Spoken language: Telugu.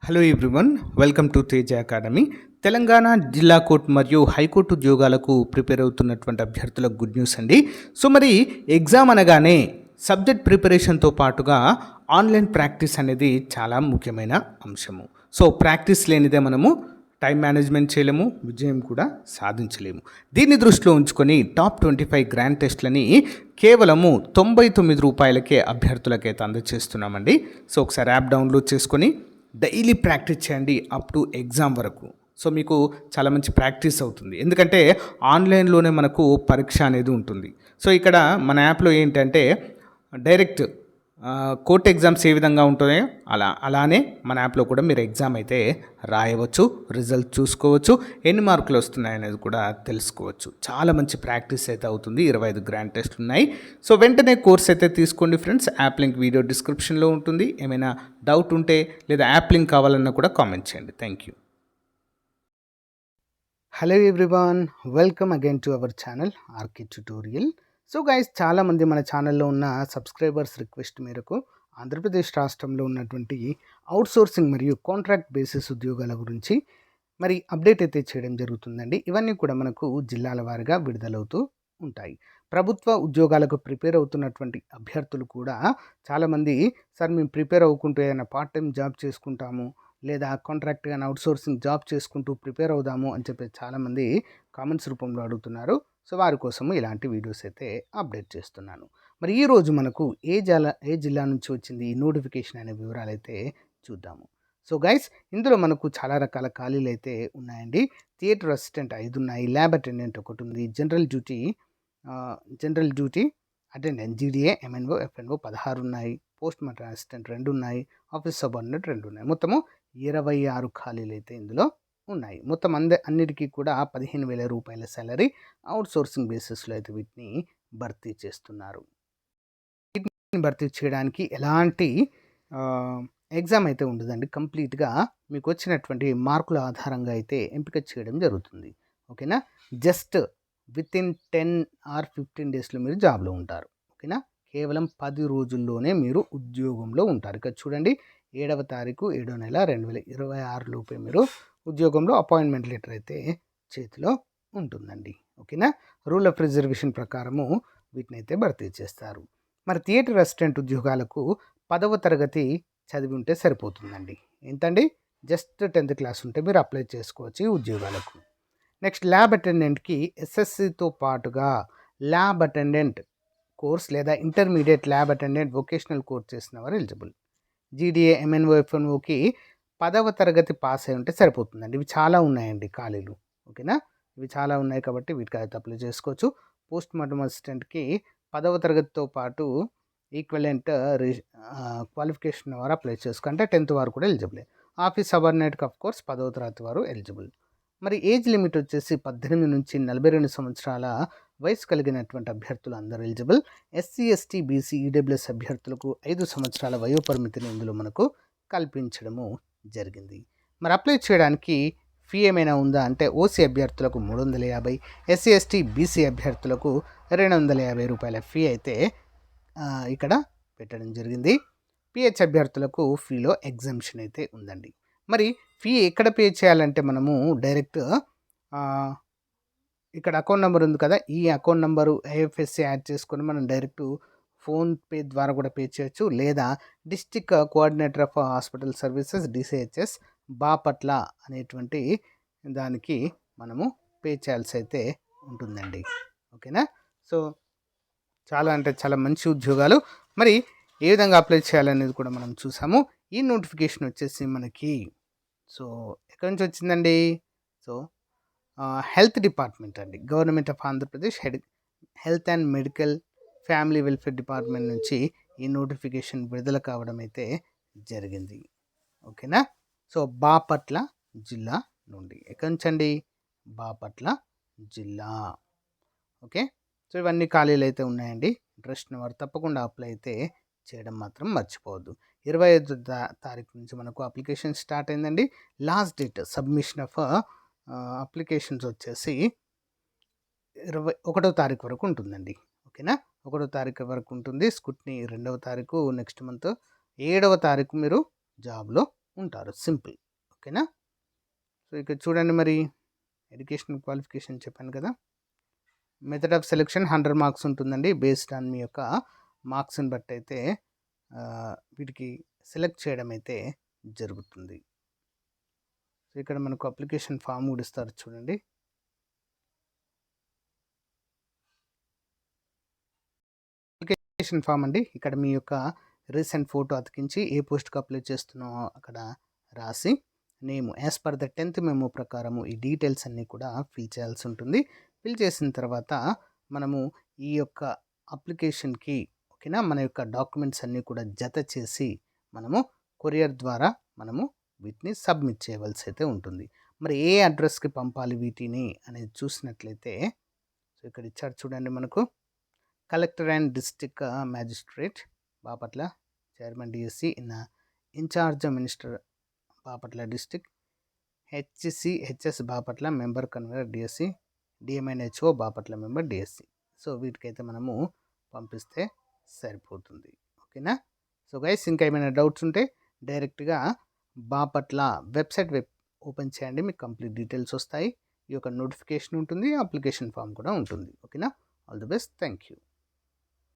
Hello everyone, welcome to Teja academy. Telangana జిల్లా కోర్టు మరియు హైకోర్టు ఉద్యోగాలకు ప్రిపేర్ అవుతున్నటువంటి అభ్యర్థులకు గుడ్ న్యూస్ అండి. సో మరి ఎగ్జామ్ అనగానే సబ్జెక్ట్ ప్రిపరేషన్తో పాటుగా ఆన్లైన్ ప్రాక్టీస్ అనేది చాలా ముఖ్యమైన అంశము. సో ప్రాక్టీస్ లేనిదే మనము టైం మేనేజ్మెంట్ చేయలేము, విజయం కూడా సాధించలేము. దీన్ని దృష్టిలో ఉంచుకొని టాప్ 25 గ్రాండ్ టెస్ట్లని కేవలము రూ. 99కే అభ్యర్థులకైతే అందజేస్తున్నామండి. సో ఒకసారి యాప్ డౌన్లోడ్ చేసుకొని డైలీ ప్రాక్టీస్ చేయండి అప్ టు ఎగ్జామ్ వరకు. సో మీకు చాలా మంచి ప్రాక్టీస్ అవుతుంది, ఎందుకంటే ఆన్లైన్లోనే మనకు పరీక్ష అనేది ఉంటుంది. సో ఇక్కడ మన యాప్లో ఏంటంటే డైరెక్ట్ కోర్ట్ ఎగ్జామ్స్ ఏ విధంగా ఉంటుందో అలానే మన యాప్లో కూడా మీరు ఎగ్జామ్ అయితే రాయవచ్చు, రిజల్ట్ చూసుకోవచ్చు, ఎన్ని మార్కులు వస్తున్నాయనేది కూడా తెలుసుకోవచ్చు. చాలా మంచి ప్రాక్టీస్ అయితే అవుతుంది. 25 గ్రాండ్ టెస్ట్లు ఉన్నాయి. సో వెంటనే కోర్స్ అయితే తీసుకోండి ఫ్రెండ్స్. యాప్ లింక్ వీడియో డిస్క్రిప్షన్లో ఉంటుంది. ఏమైనా డౌట్ ఉంటే లేదా యాప్ లింక్ కావాలన్నా కూడా కామెంట్ చేయండి. Thank you. Hello everyone, welcome again to our channel RK tutorial. So guys, చాలామంది మన ఛానల్లో ఉన్న సబ్స్క్రైబర్స్ రిక్వెస్ట్ మేరకు ఆంధ్రప్రదేశ్ రాష్ట్రంలో ఉన్నటువంటి అవుట్సోర్సింగ్ మరియు కాంట్రాక్ట్ బేసిస్ ఉద్యోగాల గురించి మరి అప్డేట్ అయితే చేయడం జరుగుతుందండి. ఇవన్నీ కూడా మనకు జిల్లాల వారీగా విడుదలవుతూ ఉంటాయి. ప్రభుత్వ ఉద్యోగాలకు ప్రిపేర్ అవుతున్నటువంటి అభ్యర్థులు కూడా చాలామంది, సార్ మేము ప్రిపేర్ అవ్వకుంటూ ఏదైనా పార్ట్ టైం జాబ్ చేసుకుంటాము, లేదా కాంట్రాక్ట్ కానీ అవుట్సోర్సింగ్ జాబ్ చేసుకుంటూ ప్రిపేర్ అవుదాము అని చెప్పి చాలామంది కామెంట్స్ రూపంలో అడుగుతున్నారు. సో వారి కోసము ఇలాంటి వీడియోస్ అయితే అప్డేట్ చేస్తున్నాను. మరి ఈరోజు మనకు ఏ జిల్లా నుంచి వచ్చింది ఈ నోటిఫికేషన్ అనే వివరాలు అయితే చూద్దాము. సో గైస్, ఇందులో మనకు చాలా రకాల ఖాళీలు అయితే ఉన్నాయండి. థియేటర్ అసిస్టెంట్ 5 ఉన్నాయి, ల్యాబ్ అటెండెంట్ ఒకటి ఉంది, general duty attendant GDA MNO F&O 16 ఉన్నాయి, పోస్ట్ మార్టం అసిస్టెంట్ 2 ఉన్నాయి, ఆఫీస్ సబార్డినేట్ 2 ఉన్నాయి. మొత్తము 26 ఖాళీలు అయితే ఇందులో ఉన్నాయి. మొత్తం అన్నిటికీ కూడా 15,000 రూపాయల సాలరీ అవుట్సోర్సింగ్ బేసిస్లో అయితే వీటిని భర్తీ చేస్తున్నారు. వీటిని భర్తీ చేయడానికి ఎలాంటి ఎగ్జామ్ అయితే ఉండదండి. కంప్లీట్గా మీకు వచ్చినటువంటి మార్కుల ఆధారంగా అయితే ఎంపిక చేయడం జరుగుతుంది. ఓకేనా? జస్ట్ వితిన్ 10 ఆర్ 15 డేస్లో మీరు జాబ్లో ఉంటారు. ఓకేనా? కేవలం 10 రోజుల్లోనే మీరు ఉద్యోగంలో ఉంటారు. ఇక్కడ చూడండి, 7వ తారీఖు 7వ నెల 2026 లోపే మీరు ఉద్యోగంలో అపాయింట్మెంట్ లెటర్ అయితే చేతిలో ఉంటుందండి. ఓకేనా? రూల్ ఆఫ్ రిజర్వేషన్ ప్రకారము వీటిని అయితే భర్తీ చేస్తారు. మరి థియేటర్ అసిస్టెంట్ ఉద్యోగాలకు 10వ తరగతి చదివి ఉంటే సరిపోతుందండి. ఏంటండి, జస్ట్ 10th క్లాస్ ఉంటే మీరు అప్లై చేసుకోవచ్చు ఈ ఉద్యోగాలకు. నెక్స్ట్, ల్యాబ్ అటెండెంట్కి ఎస్ఎస్సితో పాటుగా ల్యాబ్ అటెండెంట్ కోర్స్ లేదా intermediate lab attendant vocational course చేసిన వారు ఎలిజిబుల్. జీడీఏ ఎంఎన్ఓ ఎఫ్ఎన్ఓకి 10వ తరగతి పాస్ అయి ఉంటే సరిపోతుందండి. ఇవి చాలా ఉన్నాయండి ఖాళీలు. ఓకేనా? ఇవి చాలా ఉన్నాయి కాబట్టి వీటికి అయితే అప్లై చేసుకోవచ్చు. పోస్ట్ మార్టం అసిస్టెంట్కి 10వ తరగతితో పాటు ఈక్వలెంట్ క్వాలిఫికేషన్ వారు అప్లై చేసుకో, అంటే 10th వారు కూడా ఎలిజిబుల్. ఆఫీస్ సబార్డినేట్కి ఆఫ్ కోర్స్ 10వ తరగతి వారు ఎలిజిబుల్. మరి ఏజ్ లిమిట్ వచ్చేసి 18 నుంచి 42 సంవత్సరాల వయసు కలిగినటువంటి అభ్యర్థులు అందరూ eligible. SC ST BC EWS అభ్యర్థులకు 5 సంవత్సరాల వయోపరిమితిని ఇందులో మనకు కల్పించడము జరిగింది. మరి అప్లై చేయడానికి ఫీ ఏమైనా ఉందా అంటే ఓసీ అభ్యర్థులకు 350, ఎస్సీ ఎస్టీ బీసీ అభ్యర్థులకు 250 రూపాయల ఫీ అయితే ఇక్కడ పెట్టడం జరిగింది. పిహెచ్ అభ్యర్థులకు ఫీలో ఎగ్జంప్షన్ అయితే ఉందండి. మరి ఫీ ఎక్కడ పే చేయాలంటే మనము డైరెక్ట్ ఇక్కడ అకౌంట్ నెంబర్ ఉంది కదా, ఈ అకౌంట్ నెంబరు ఐఎఫ్ఎస్సి యాడ్ చేసుకొని మనం డైరెక్ట్ ఫోన్పే ద్వారా కూడా పే చేయొచ్చు, లేదా district coordinator of hospital services DCHS Bapatla అనేటువంటి దానికి మనము పే చేయాల్సి అయితే ఉంటుందండి. ఓకేనా? సో చాలా అంటే చాలా మంచి ఉద్యోగాలు. మరి ఏ విధంగా అప్లై చేయాలనేది కూడా మనం చూసాము. ఈ నోటిఫికేషన్ వచ్చేసి మనకి సో ఎక్కడి నుంచి వచ్చిందండి? సో హెల్త్ డిపార్ట్మెంట్ అండి, government of Andhra Pradesh health and medical family welfare department నుంచి ఈ నోటిఫికేషన్ విడుదల కావడం అయితే జరిగింది. ఓకేనా? సో బాపట్ల జిల్లా నుండి. ఎక్కడి నుంచి అండి? బాపట్ల జిల్లా. ఓకే. సో ఇవన్నీ ఖాళీలు అయితే ఉన్నాయండి. ఇంట్రెస్ట్ వారు తప్పకుండా అప్లై అయితే చేయడం మాత్రం మర్చిపోవద్దు. 25 తారీఖు నుంచి మనకు అప్లికేషన్ స్టార్ట్ అయిందండి. Last date submission of applications వచ్చేసి 21వ తారీఖు వరకు ఉంటుందండి. ఓకేనా? 1వ తారీఖు వరకు ఉంటుంది. స్కూట్నీ 2వ తారీఖు నెక్స్ట్ మంత్, 7వ తారీఖు మీరు జాబ్లో ఉంటారు. సింపుల్. ఓకేనా? సో, ఇక్కడ చూడండి మరి ఎడ్యుకేషనల్ క్వాలిఫికేషన్ చెప్పాను కదా! మెథడ్ ఆఫ్ సెలక్షన్ 100 మార్క్స్ ఉంటుందండి. బేస్డ్ ఆన్ మీ యొక్క మార్క్స్‌ని బట్టయితే వీటికి సెలెక్ట్ చేయడం అయితే జరుగుతుంది. సో, ఇక్కడ మనకు అప్లికేషన్ ఫామ్ కూడా ఇస్తారు చూడండి. అప్లికేషన్ ఫామ్ అండి. ఇక్కడ మీ యొక్క రీసెంట్ ఫోటో అతికించి ఏ పోస్ట్‌కి అప్లై చేస్తున్నామో అక్కడ రాసి name as per the 10th memo ప్రకారము ఈ డీటెయిల్స్ అన్నీ కూడా ఫిల్ చేయాల్సి ఉంటుంది. ఫిల్ చేసిన తర్వాత మనము ఈ యొక్క అప్లికేషన్‌కి ఓకేనా, మన యొక్క డాక్యుమెంట్స్ అన్నీ కూడా జత చేసి మనము కొరియర్ ద్వారా మనము వీటిని సబ్మిట్ చేయవలసి అయితే ఉంటుంది. మరి ఏ అడ్రస్‌కి పంపాలి వీటిని అనేది చూసినట్లయితే, సో ఇక్కడ ఇచ్చారు చూడండి మనకు. Collector and district magistrate Bapatla, chairman DSC incharge minister Bapatla district, HS Bapatla member convener DSC, DMNHO Bapatla member DSC. So వీటికైతే మనము పంపిస్తే సరిపోతుంది. ఓకేనా? సో గైస్, ఇంకా ఏమైనా డౌట్స్ ఉంటే డైరెక్ట్గా బాపట్ల వెబ్సైట్ ఓపెన్ చేయండి. మీకు కంప్లీట్ డీటెయిల్స్ వస్తాయి. ఈ యొక్క నోటిఫికేషన్ ఉంటుంది, అప్లికేషన్ ఫామ్ కూడా ఉంటుంది. ఓకేనా? All the best. Thank you.